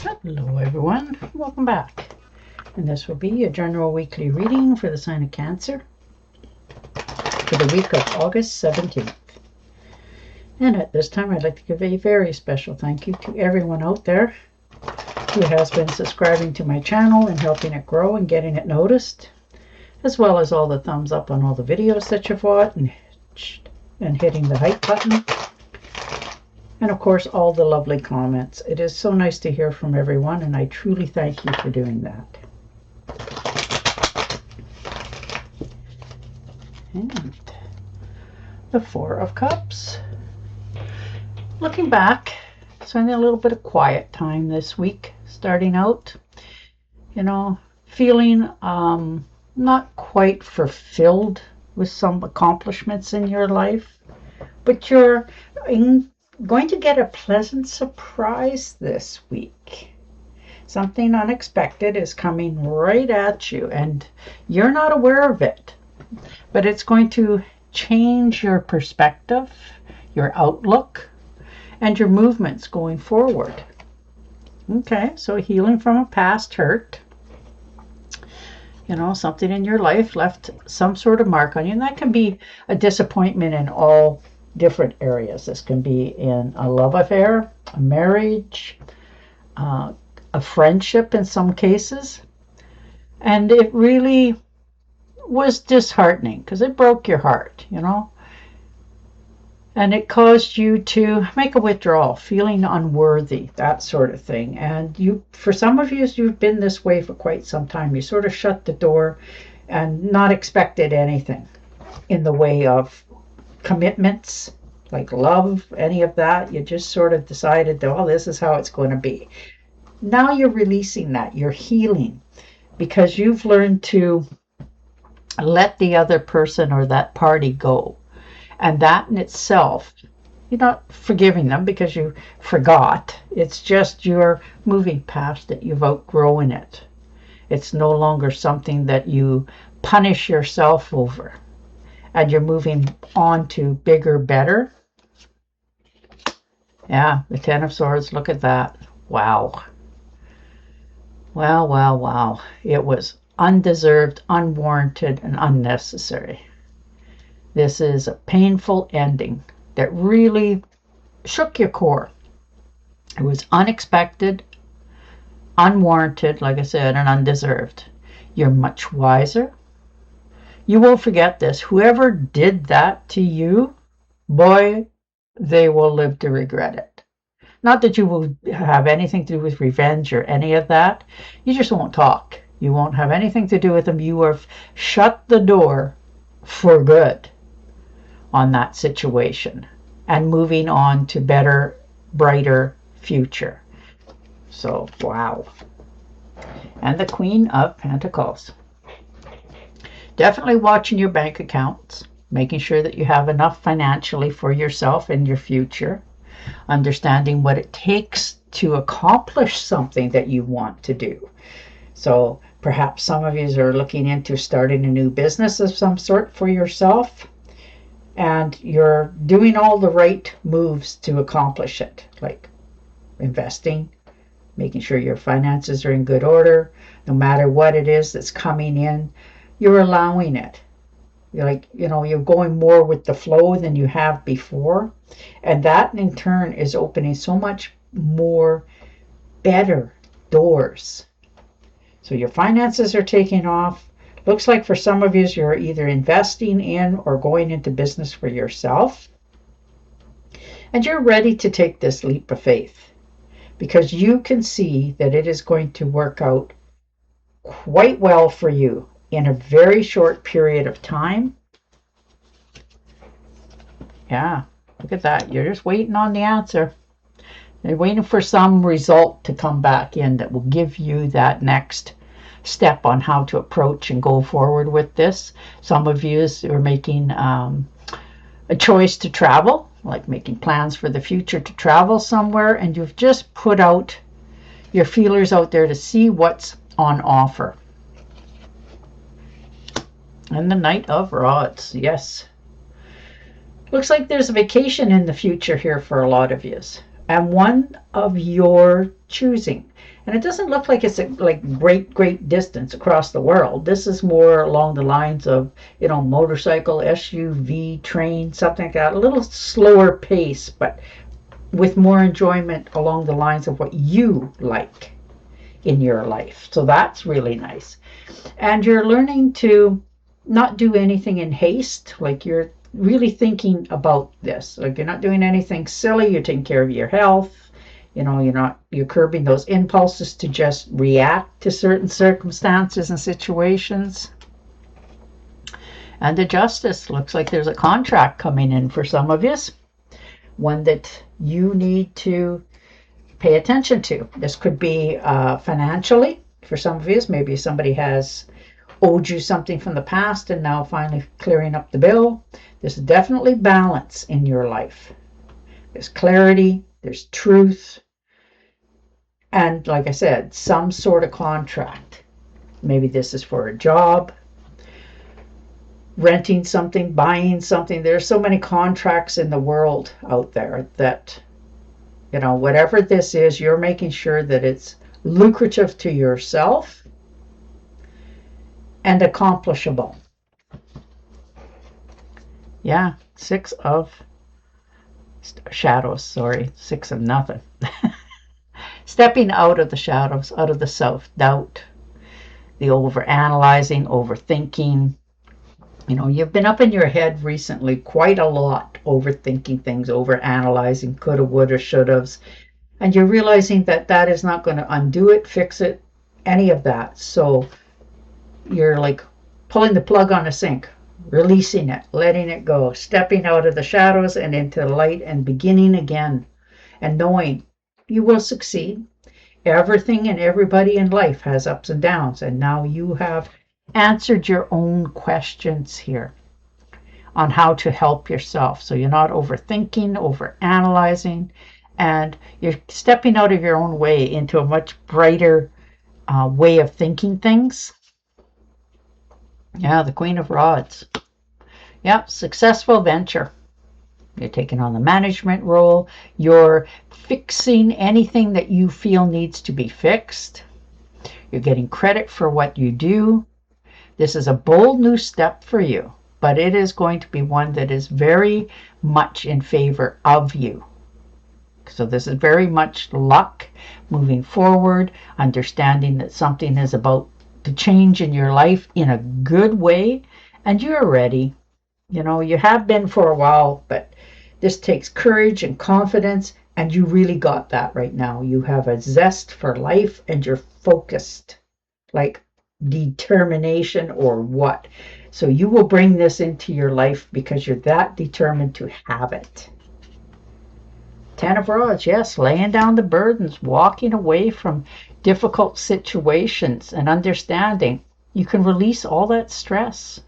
Hello everyone, welcome back. And this will be a general weekly reading for the sign of Cancer for the week of August 17th. And at this time I'd like to give a very special thank you to everyone out there who has been subscribing to my channel and helping it grow and getting it noticed, as well as all the thumbs up on all the videos that you've watched and hitting the like button. And of course, all the lovely comments. It is so nice to hear from everyone, and I truly thank you for doing that. And the Four of Cups. Looking back, spending a little bit of quiet time this week, starting out, feeling not quite fulfilled with some accomplishments in your life, but you're going to get a pleasant surprise this week. Something unexpected is coming right at you and you're not aware of it, but it's going to change your perspective, your outlook, and your movements going forward. Okay, so healing from a past hurt. Something in your life left some sort of mark on you, and that can be a disappointment in all different areas. This can be in a love affair, a marriage, a friendship in some cases. And it really was disheartening because it broke your heart, and it caused you to make a withdrawal, feeling unworthy, that sort of thing. And for some of you, you've been this way for quite some time. You sort of shut the door and not expected anything in the way of commitments, like love, any of that. You just sort of decided that, oh, this is how it's going to be. Now you're releasing that. You're healing because you've learned to let the other person or that party go. And that in itself, you're not forgiving them because you forgot. It's just you're moving past it. You've outgrown it. It's no longer something that you punish yourself over. And you're moving on to bigger, better. Yeah, the Ten of Swords, look at that. Wow. Wow, wow, wow. It was undeserved, unwarranted, and unnecessary. This is a painful ending that really shook your core. It was unexpected, unwarranted, like I said, and undeserved. You're much wiser. You won't forget this. Whoever did that to you, boy, they will live to regret it. Not that you will have anything to do with revenge or any of that. You just won't talk. You won't have anything to do with them. You have shut the door for good on that situation and moving on to better, brighter future. So, wow. And the Queen of Pentacles. Definitely watching your bank accounts, making sure that you have enough financially for yourself and your future, understanding what it takes to accomplish something that you want to do. So perhaps some of you are looking into starting a new business of some sort for yourself, and you're doing all the right moves to accomplish it, like investing, making sure your finances are in good order, no matter what it is that's coming in. You're allowing it. You're going more with the flow than you have before. And that in turn is opening so much more better doors. So your finances are taking off. Looks like for some of you, you're either investing in or going into business for yourself. And you're ready to take this leap of faith because you can see that it is going to work out quite well for you in a very short period of time. Yeah, look at that. You're just waiting on the answer. You're waiting for some result to come back in that will give you that next step on how to approach and go forward with this. Some of you are making a choice to travel, like making plans for the future to travel somewhere, and you've just put out your feelers out there to see what's on offer. And the Knight of Rods, yes. Looks like there's a vacation in the future here for a lot of you. and one of your choosing. And it doesn't look like it's a like great distance across the world. This is more along the lines of, you know, motorcycle, SUV, train, something like that. A little slower pace, but with more enjoyment along the lines of what you like in your life. So that's really nice. And you're learning to not do anything in haste. Like, you're really thinking about this. Like, you're not doing anything silly. You're taking care of your health. You know, you're curbing those impulses to just react to certain circumstances and situations. And the Justice looks like there's a contract coming in for some of you, one that you need to pay attention to. This could be financially for some of you. Maybe somebody has owed you something from the past and now finally clearing up the bill. There's definitely balance in your life. There's clarity, there's truth, and like I said, some sort of contract. Maybe this is for a job, renting something, buying something. There's so many contracts in the world out there that, you know, whatever this is, you're making sure that it's lucrative to yourself and accomplishable. Yeah, 6 of shadows, sorry, 6 of nothing. Stepping out of the shadows, out of the self-doubt, the over-analyzing, overthinking. You know, you've been up in your head recently quite a lot, overthinking things, over-analyzing, coulda, woulda, shouldas, and you're realizing that that is not going to undo it, fix it, any of that. So you're like pulling the plug on a sink, releasing it, letting it go, stepping out of the shadows and into the light and beginning again, and knowing you will succeed. Everything and everybody in life has ups and downs, and now you have answered your own questions here on how to help yourself. So you're not overthinking, overanalyzing, and you're stepping out of your own way into a much brighter way of thinking things. Yeah, the Queen of Rods. Yep, successful venture. You're taking on the management role. You're fixing anything that you feel needs to be fixed. You're getting credit for what you do. This is a bold new step for you, but it is going to be one that is very much in favor of you. So this is very much luck, moving forward, understanding that something is about to change in your life in a good way, and you're ready. You know, you have been for a while, but this takes courage and confidence, and you really got that right now. You have a zest for life, and you're focused, like determination or what. So you will bring this into your life because you're that determined to have it. 10 of Rods, yes, laying down the burdens, walking away from difficult situations and understanding you can release all that stress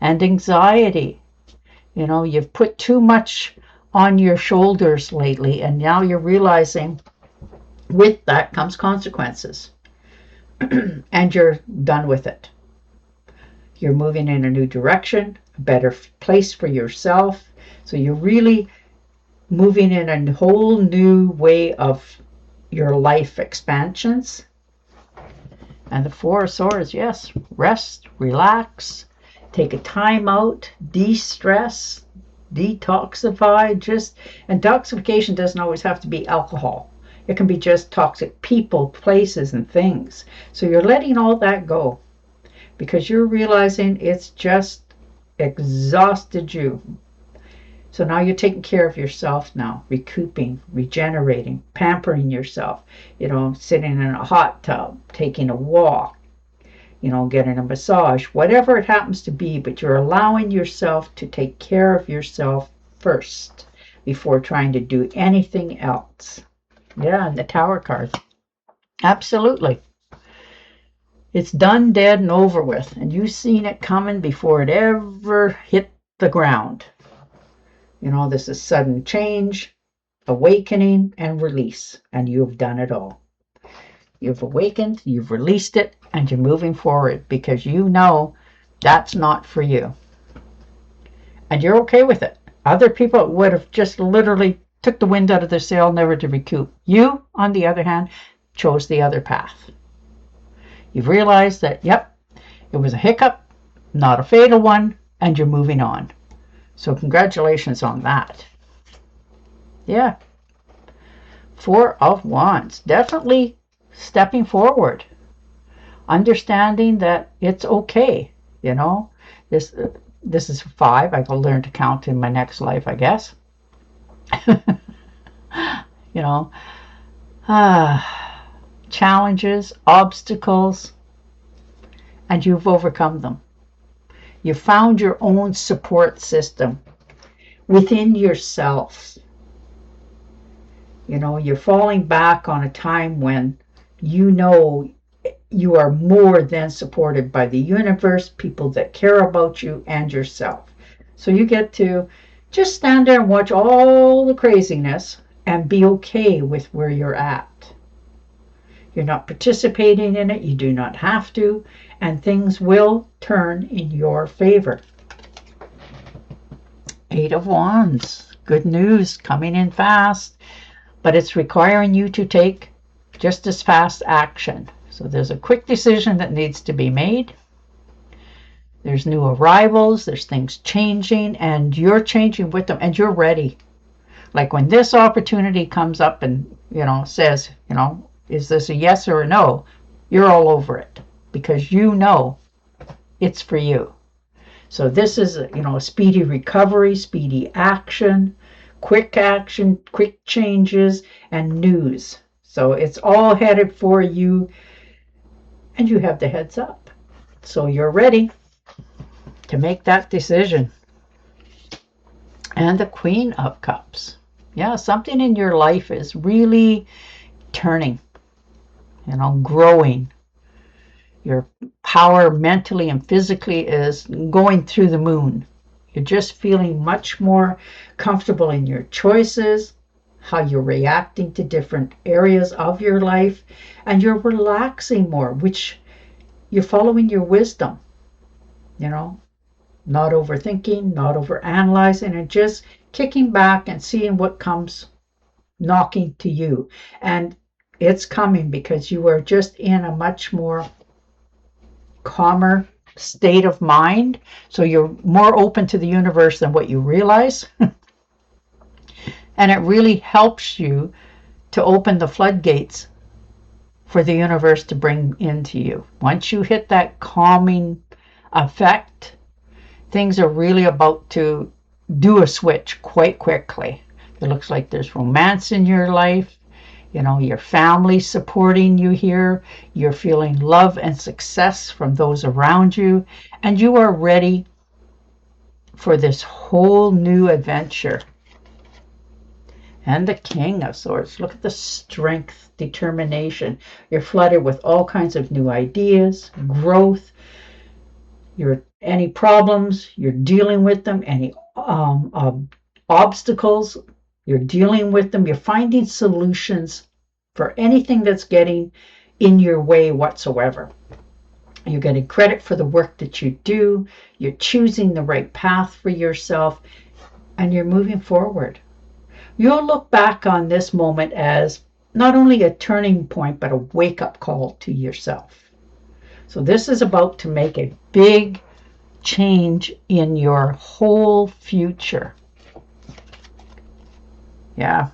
and anxiety. You know, you've put too much on your shoulders lately, and now you're realizing with that comes consequences. And you're done with it. You're moving in a new direction, a better place for yourself. So you're really moving in a whole new way of your life expansions. And the 4 of Swords, yes, rest, relax, take a time out, de-stress, detoxify. And detoxification doesn't always have to be alcohol. It can be just toxic people, places, and things. So you're letting all that go because you're realizing it's just exhausted you. So now you're taking care of yourself now, recouping, regenerating, pampering yourself, you know, sitting in a hot tub, taking a walk, you know, getting a massage, whatever it happens to be, but you're allowing yourself to take care of yourself first before trying to do anything else. Yeah, and the Tower card. Absolutely. It's done, dead, and over with, and you've seen it coming before it ever hit the ground. You know, this is sudden change, awakening, and release, and you've done it all. You've awakened, you've released it, and you're moving forward because you know that's not for you. And you're okay with it. Other people would have just literally took the wind out of their sail, never to recoup. You, on the other hand, chose the other path. You've realized that, yep, it was a hiccup, not a fatal one, and you're moving on. So congratulations on that. Yeah. 4 of Wands. Definitely stepping forward. Understanding that it's okay. You know, this is 5. I will learn to count in my next life, I guess. You know, challenges, obstacles, and you've overcome them. You found your own support system within yourself. You know, you're falling back on a time when you know you are more than supported by the universe, people that care about you, and yourself. So you get to just stand there and watch all the craziness and be okay with where you're at. You're not participating in it. You do not have to. And things will turn in your favor. 8 of Wands. Good news coming in fast. But it's requiring you to take just as fast action. So there's a quick decision that needs to be made. There's new arrivals. There's things changing. And you're changing with them. And you're ready. Like when this opportunity comes up and, you know, says, you know, is this a yes or a no? You're all over it because you know it's for you. So this is, you know, a speedy recovery, speedy action, quick changes, and news. So it's all headed for you, and you have the heads up. So you're ready to make that decision. And the Queen of Cups. Yeah, something in your life is really turning. You know, growing. Your power mentally and physically is going through the moon. You're just feeling much more comfortable in your choices, how you're reacting to different areas of your life, and you're relaxing more, which you're following your wisdom. You know, not overthinking, not overanalyzing, and just kicking back and seeing what comes knocking to you. And it's coming because you are just in a much more calmer state of mind. So you're more open to the universe than what you realize. And it really helps you to open the floodgates for the universe to bring into you. Once you hit that calming effect, things are really about to do a switch quite quickly. It looks like there's romance in your life. You know, your family supporting you here. You're feeling love and success from those around you. And you are ready for this whole new adventure. And the King of Swords. Look at the strength, determination. You're flooded with all kinds of new ideas, growth. Any problems, you're dealing with them. Any obstacles, you're dealing with them. You're finding solutions for anything that's getting in your way whatsoever. You're getting credit for the work that you do. You're choosing the right path for yourself, and you're moving forward. You'll look back on this moment as not only a turning point, but a wake-up call to yourself. So this is about to make a big change in your whole future. Yeah.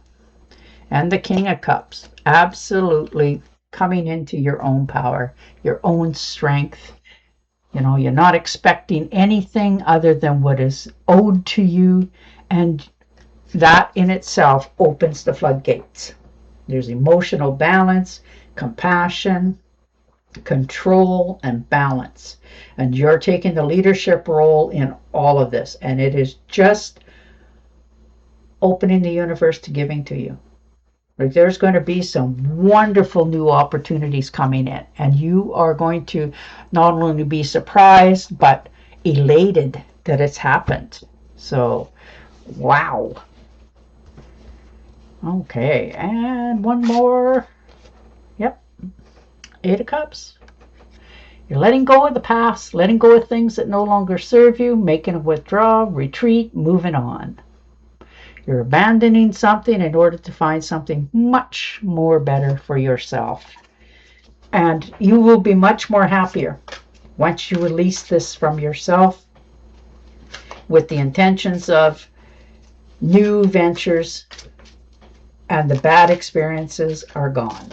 And the King of Cups. Absolutely coming into your own power, your own strength. You know, you're not expecting anything other than what is owed to you. And that in itself opens the floodgates. There's emotional balance, compassion, control, and balance. And you're taking the leadership role in all of this. And it is just opening the universe to giving to you. Like there's going to be some wonderful new opportunities coming in. And you are going to not only be surprised, but elated that it's happened. So, wow. Okay, and one more. Yep. 8 of Cups. You're letting go of the past, letting go of things that no longer serve you, making a withdrawal, retreat, moving on. You're abandoning something in order to find something much more better for yourself. And you will be much more happier once you release this from yourself with the intentions of new ventures, and the bad experiences are gone.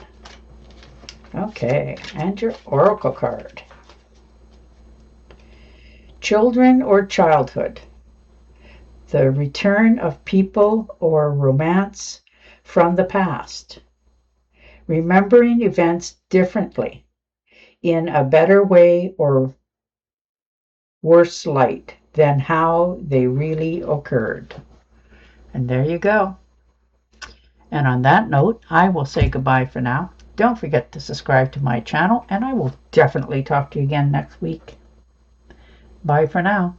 Okay, and your oracle card. Children or childhood. The return of people or romance from the past. Remembering events differently, in a better way or worse light than how they really occurred. And there you go. And on that note, I will say goodbye for now. Don't forget to subscribe to my channel, and I will definitely talk to you again next week. Bye for now.